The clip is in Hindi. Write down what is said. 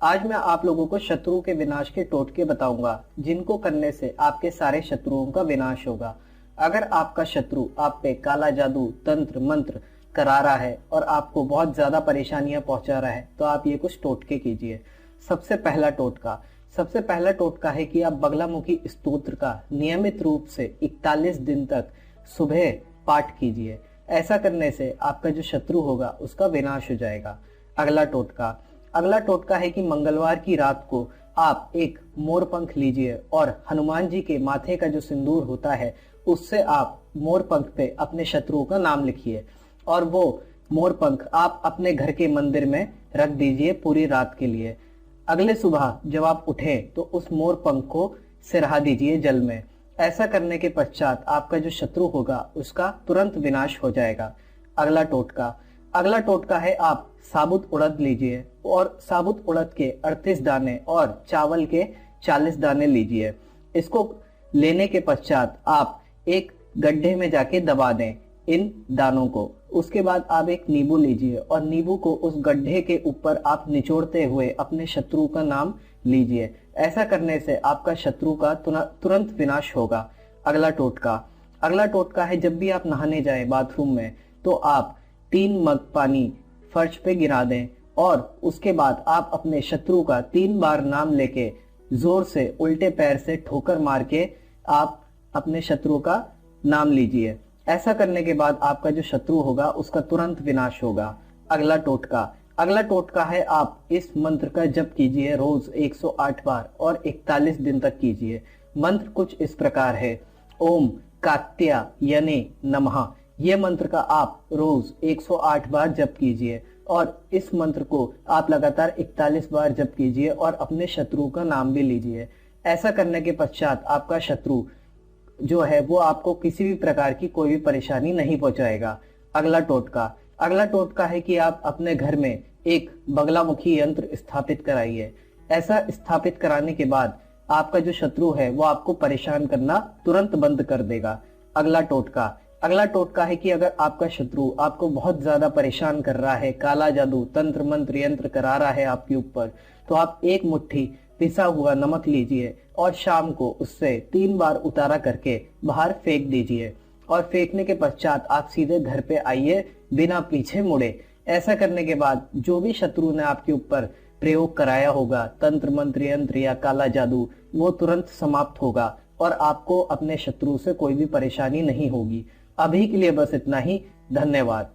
आज मैं आप लोगों को शत्रु के विनाश के टोटके बताऊंगा जिनको करने से आपके सारे शत्रुओं का विनाश होगा। अगर आपका शत्रु आप पे काला जादू तंत्र मंत्र करा रहा है और आपको बहुत ज्यादा परेशानियां पहुंचा रहा है तो आप ये कुछ टोटके कीजिए। सबसे पहला टोटका है कि आप बगलामुखी स्तोत्र का नियमित रूप से 41 दिन तक सुबह पाठ कीजिए। ऐसा करने से आपका जो शत्रु होगा उसका विनाश हो जाएगा। अगला टोटका है कि मंगलवार की रात को आप एक मोर पंख लीजिए और हनुमान जी के माथे का जो सिंदूर होता है उससे आप मोर पंख पे अपने शत्रुओं का नाम लिखिए और वो मोर पंख आप अपने घर के मंदिर में रख दीजिए पूरी रात के लिए। अगले सुबह जब आप उठें तो उस मोर पंख को सिरहा दीजिए जल में। ऐसा करने के पश्चात आपका जो शत्रु होगा उसका तुरंत विनाश हो जाएगा। अगला टोटका है आप साबुत उड़द लीजिए और साबुत उड़द के 38 दाने और चावल के 40 दाने लीजिए। इसको लेने के पश्चात आप एक गड्ढे में जाके दबा दें इन दानों को। उसके बाद आप एक नींबू लीजिए और नींबू को उस गड्ढे के ऊपर आप निचोड़ते हुए अपने शत्रु का नाम लीजिए। ऐसा करने से आपका शत्रु का तुरंत विनाश होगा। अगला टोटका है जब भी आप नहाने जाएं बाथरूम में तो आप 3 मग पानी फर्श पे गिरा दें और उसके बाद आप अपने शत्रु का 3 बार नाम लेके जोर से उल्टे पैर से ठोकर मार के आप अपने शत्रु का नाम लीजिए। ऐसा करने के बाद आपका जो शत्रु होगा उसका तुरंत विनाश होगा। अगला टोटका है आप इस मंत्र का जप कीजिए रोज 108 बार और 41 दिन तक कीजिए। मंत्र कुछ इस प्रकार है। ओम कात्यायने नमः। यह मंत्र का आप रोज 108 बार जप कीजिए और इस मंत्र को आप लगातार 41 बार जप कीजिए और अपने शत्रु का नाम भी लीजिए। ऐसा करने के पश्चात आपका शत्रु जो है वो आपको किसी भी प्रकार की कोई भी परेशानी नहीं पहुंचाएगा। अगला टोटका है कि आप अपने घर में एक बगलामुखी यंत्र स्थापित कराइए। ऐसा स्थापित कराने के बाद आपका जो शत्रु है वो आपको परेशान करना तुरंत बंद कर देगा। अगला टोटका है कि अगर आपका शत्रु आपको बहुत ज्यादा परेशान कर रहा है, काला जादू तंत्र मंत्र यंत्र करा रहा है आपके ऊपर, तो आप एक मुट्ठी पिसा हुआ नमक लीजिए और शाम को उससे 3 बार उतारा करके बाहर फेंक दीजिए और फेंकने के पश्चात आप सीधे घर पे आइए बिना पीछे मुड़े। ऐसा करने के बाद जो भी शत्रु ने आपके ऊपर प्रयोग कराया होगा तंत्र मंत्र यंत्र या काला जादू वो तुरंत समाप्त होगा और आपको अपने शत्रु से कोई भी परेशानी नहीं होगी। अभी के लिए बस इतना ही। धन्यवाद।